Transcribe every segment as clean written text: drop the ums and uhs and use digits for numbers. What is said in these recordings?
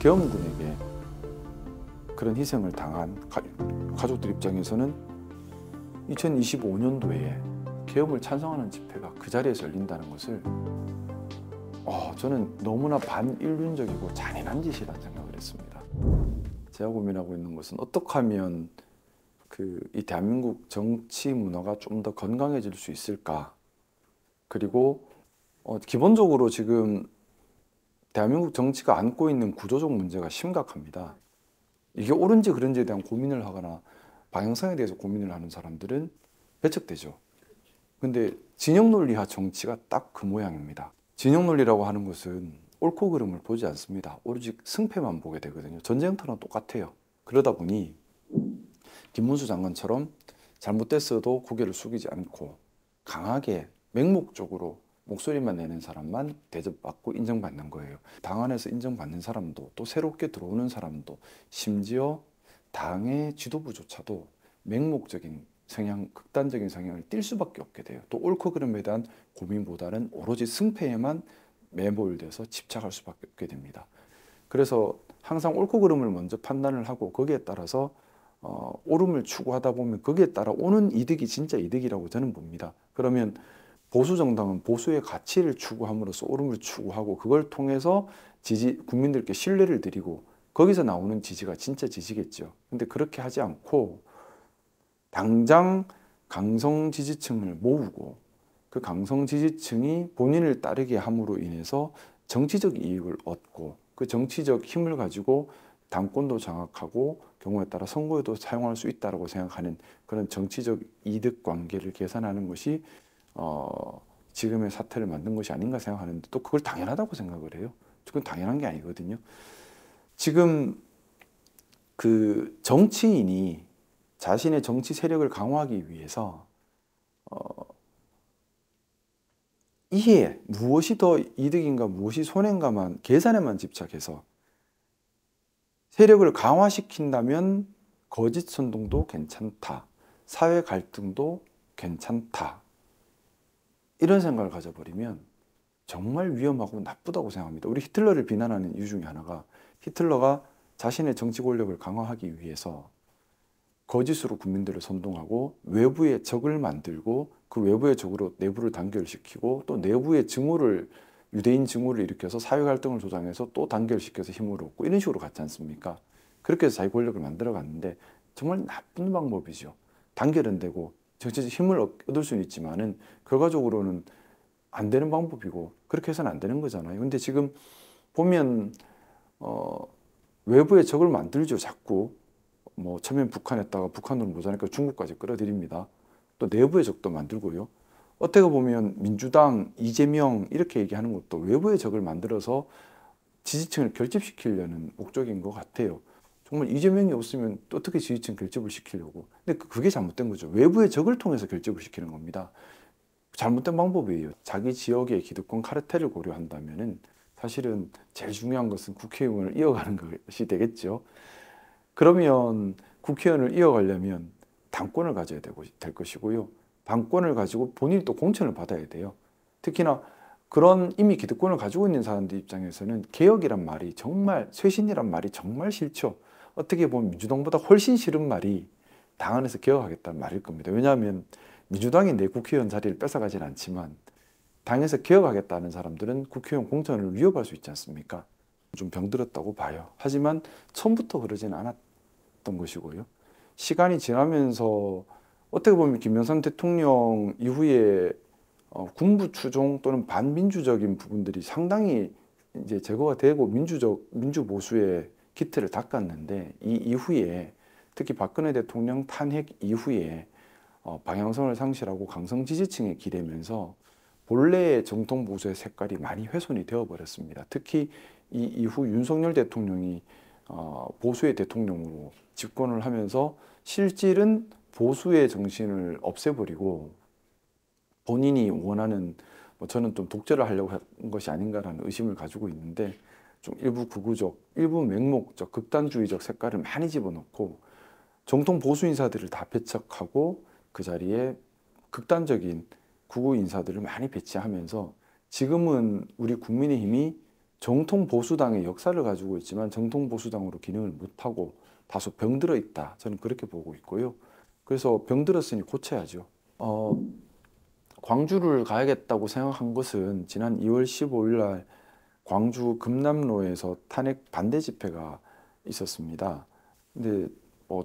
계엄군에게 그런 희생을 당한 가족들 입장에서는 2025년도에 계엄을 찬성하는 집회가 그 자리에서 열린다는 것을 저는 너무나 반인륜적이고 잔인한 짓이라는 생각을 했습니다. 제가 고민하고 있는 것은 어떻게 하면 이 대한민국 정치 문화가 좀 더 건강해질 수 있을까. 그리고 기본적으로 지금 대한민국 정치가 안고 있는 구조적 문제가 심각합니다. 이게 옳은지 그른지에 대한 고민을 하거나 방향성에 대해서 고민을 하는 사람들은 배척되죠. 근데 진영 논리화 정치가 딱 그 모양입니다. 진영 논리라고 하는 것은 옳고 그름을 보지 않습니다. 오로지 승패만 보게 되거든요. 전쟁터랑 똑같아요. 그러다 보니 김문수 장관처럼 잘못됐어도 고개를 숙이지 않고 강하게 맹목적으로 목소리만 내는 사람만 대접받고 인정받는 거예요. 당 안에서 인정받는 사람도 또 새롭게 들어오는 사람도 심지어 당의 지도부조차도 맹목적인 성향, 극단적인 성향을 띌 수밖에 없게 돼요. 또 옳고 그름에 대한 고민보다는 오로지 승패에만 매몰돼서 집착할 수밖에 없게 됩니다. 그래서 항상 옳고 그름을 먼저 판단을 하고 거기에 따라서 옳음을 추구하다 보면 거기에 따라 오는 이득이 진짜 이득이라고 저는 봅니다. 그러면 보수 정당은 보수의 가치를 추구함으로써 옳음을 추구하고 그걸 통해서 국민들께 신뢰를 드리고 거기서 나오는 지지가 진짜 지지겠죠. 근데 그렇게 하지 않고 당장 강성 지지층을 모으고 그 강성 지지층이 본인을 따르게 함으로 인해서 정치적 이익을 얻고 그 정치적 힘을 가지고 당권도 장악하고 경우에 따라 선거에도 사용할 수 있다고 생각하는 그런 정치적 이득 관계를 계산하는 것이 지금의 사태를 만든 것이 아닌가 생각하는데 또 그걸 당연하다고 생각을 해요. 그건 당연한 게 아니거든요. 지금 그 정치인이 자신의 정치 세력을 강화하기 위해서 이해, 무엇이 더 이득인가 무엇이 손해인가만 계산에만 집착해서 세력을 강화시킨다면 거짓 선동도 괜찮다. 사회 갈등도 괜찮다. 이런 생각을 가져버리면 정말 위험하고 나쁘다고 생각합니다. 우리 히틀러를 비난하는 이유 중에 하나가 히틀러가 자신의 정치 권력을 강화하기 위해서 거짓으로 국민들을 선동하고 외부의 적을 만들고 그 외부의 적으로 내부를 단결시키고 또 내부의 증오를 유대인 증오를 일으켜서 사회 갈등을 조장해서 또 단결시켜서 힘을 얻고 이런 식으로 갔지 않습니까? 그렇게 해서 자기 권력을 만들어 갔는데 정말 나쁜 방법이죠. 단결은 되고 정치적 힘을 얻을 수는 있지만은 결과적으로는 안 되는 방법이고 그렇게 해서는 안 되는 거잖아요. 근데 지금 보면 외부의 적을 만들죠. 자꾸 처음엔 북한에다가 북한으로 모자니까 중국까지 끌어들입니다. 또 내부의 적도 만들고요. 어떻게 보면 민주당, 이재명 이렇게 얘기하는 것도 외부의 적을 만들어서 지지층을 결집시키려는 목적인 것 같아요. 정말 이재명이 없으면 또 어떻게 지지층 결집을 시키려고. 근데 그게 잘못된 거죠. 외부의 적을 통해서 결집을 시키는 겁니다. 잘못된 방법이에요. 자기 지역의 기득권 카르텔을 고려한다면은 사실은 제일 중요한 것은 국회의원을 이어가는 것이 되겠죠. 그러면 국회의원을 이어가려면 당권을 가져야 될 것이고요. 당권을 가지고 본인이 또 공천을 받아야 돼요. 특히나 그런 이미 기득권을 가지고 있는 사람들 입장에서는 개혁이란 말이 정말 쇄신이란 말이 정말 싫죠. 어떻게 보면 민주당보다 훨씬 싫은 말이 당 안에서 개혁하겠다는 말일 겁니다. 왜냐하면 민주당이 내 국회의원 자리를 뺏어가진 않지만 당에서 개혁하겠다는 사람들은 국회의원 공천을 위협할 수 있지 않습니까? 좀 병들었다고 봐요. 하지만 처음부터 그러진 않았던 것이고요. 시간이 지나면서 어떻게 보면 김영삼 대통령 이후에 군부 추종 또는 반민주적인 부분들이 상당히 이제 제거가 되고 민주 보수의 기틀을 닦았는데 이 이후에 특히 박근혜 대통령 탄핵 이후에 방향성을 상실하고 강성 지지층에 기대면서 본래의 정통 보수의 색깔이 많이 훼손이 되어 버렸습니다. 특히 이 이후 윤석열 대통령이 보수의 대통령으로 집권을 하면서 실질은 보수의 정신을 없애버리고 본인이 원하는 저는 좀 독재를 하려고 한 것이 아닌가라는 의심을 가지고 있는데 좀 일부 극우적, 일부 맹목적, 극단주의적 색깔을 많이 집어넣고 정통 보수 인사들을 다 배척하고 그 자리에 극단적인 극우 인사들을 많이 배치하면서 지금은 우리 국민의힘이 정통 보수당의 역사를 가지고 있지만 정통 보수당으로 기능을 못하고 다소 병들어 있다. 저는 그렇게 보고 있고요. 그래서 병들었으니 고쳐야죠. 광주를 가야겠다고 생각한 것은 지난 2월 15일 날 광주 금남로에서 탄핵 반대 집회가 있었습니다. 근데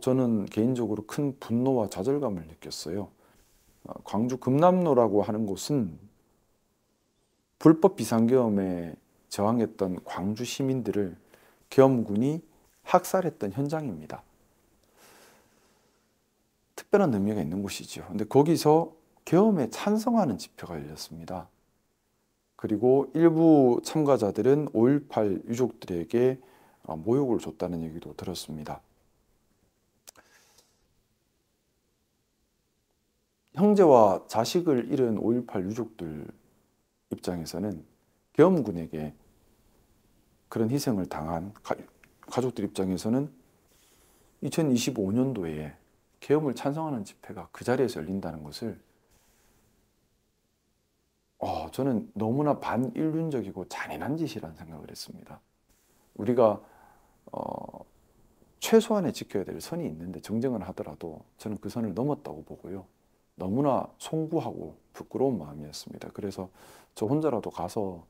저는 개인적으로 큰 분노와 좌절감을 느꼈어요. 광주 금남로라고 하는 곳은 불법 비상계엄에 저항했던 광주 시민들을 계엄군이 학살했던 현장입니다. 특별한 의미가 있는 곳이죠. 근데 거기서 계엄에 찬성하는 집회가 열렸습니다. 그리고 일부 참가자들은 5.18 유족들에게 모욕을 줬다는 얘기도 들었습니다. 형제와 자식을 잃은 5.18 유족들 입장에서는 계엄군에게 그런 희생을 당한 가족들 입장에서는 2025년도에 계엄을 찬성하는 집회가 그 자리에서 열린다는 것을 저는 너무나 반인륜적이고 잔인한 짓이라는 생각을 했습니다. 우리가 최소한의 지켜야 될 선이 있는데 정쟁을 하더라도 저는 그 선을 넘었다고 보고요. 너무나 송구하고 부끄러운 마음이었습니다. 그래서 저 혼자라도 가서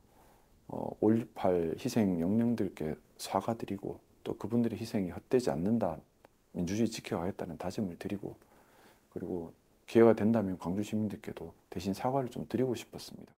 5.18 희생 영령들께 사과드리고 또 그분들의 희생이 헛되지 않는다, 민주주의 지켜가겠다는 다짐을 드리고, 그리고 기회가 된다면 광주 시민들께도 대신 사과를 좀 드리고 싶었습니다.